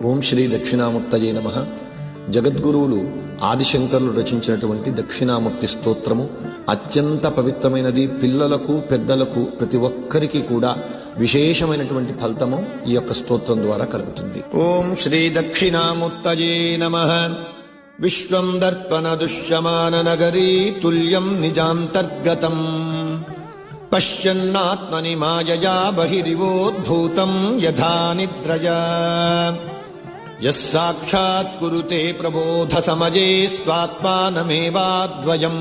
ఓం శ్రీ దక్షిణామూర్తయే నమః. జగద్గురువులు ఆదిశంకరులు రచించినటువంటి దక్షిణామూర్తి స్తోత్రము అత్యంత పవిత్రమైనది. పిల్లలకు పెద్దలకు ప్రతి ఒక్కరికి కూడా విశేషమైనటువంటి ఫలితము ఈ యొక్క స్తోత్రం ద్వారా కలుగుతుంది. ఓం శ్రీ దక్షిణామూర్తయే నమః. విశ్వం దర్పణ దుష్యమాన నగరీ తుల్యం నిజాంతర్గతం పశ్యన్నాత్మని మాయయా బహిరివోద్భూతం యథా నిద్రయా యస్సాక్షాత్ కురుతే ప్రబోధ సమజే స్వాత్మానమేవాద్వయం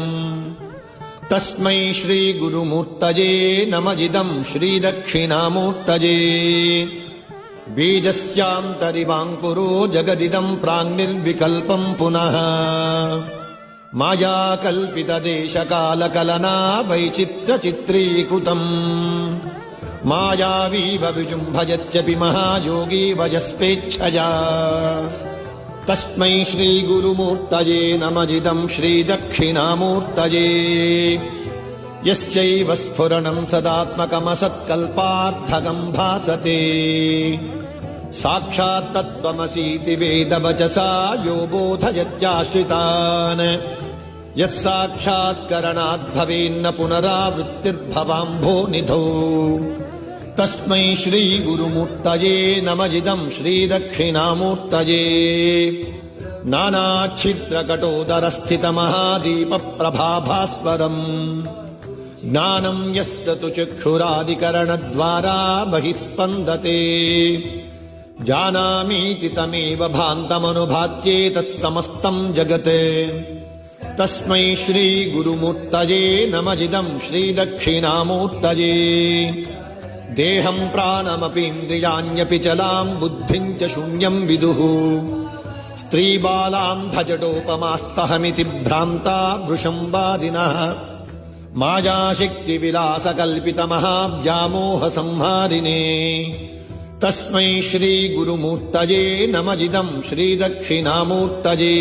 తస్మై శ్రీ గురుమూర్తయే నమః. శ్రీ దక్షిణామూర్తయే బీజస్యాంతరివాంకురో జగదిదం ప్రాంగ్నిర్వికల్పం పునః మాయాకల్పితదేశకాలకలనా వైచిత్రచిత్రీకృతం మాయావీవ విజృంభయత్యపి మహాయోగీ వయస్వేచ్ఛయా తస్మై శ్రీ గురుమూర్తయే నమః. శ్రీ దక్షిణామూర్తయే యస్యైవ స్ఫురణం సదాత్మకమసత్కల్పార్థకం భాసతే సాక్షాత్ తత్వమసీతి వేదవచసా యో బోధయత్యాశ్రితాన్ యస్సాక్షాత్కరణాద్ భవేన్న పునరావృత్తిర్భవాంభో నిధౌ తస్మై శ్రీ గురుమూర్తయే నమః. శ్రీ దక్షిణామూర్తయే నానాఛిద్రకటోదరస్థితమహాదీప ప్రభాభాస్వరం జ్ఞానం యస్య తు చక్షురాదికరణద్వారా బహిస్పందతే జానామీతి తమేవ భాంతమనుభాత్యే తత్సమస్తం జగత్ తస్మై శ్రీ గురుమూర్తయే నమః. శ్రీ దక్షిణామూర్తయే దేహం ప్రాణమపీంద్రియాణ్యపి చలాం బుద్ధిం చ శూన్యం విదుః స్త్రీబాలాం భజటోపమాస్తహమితి భ్రాంతా వృషంవాదినః మాయాశక్తి విలాసకల్పితమహావ్యామోహ సంహారిణే తస్మై శ్రీ గురుమూర్తయే నమః. శ్రీ దక్షిణామూర్తయే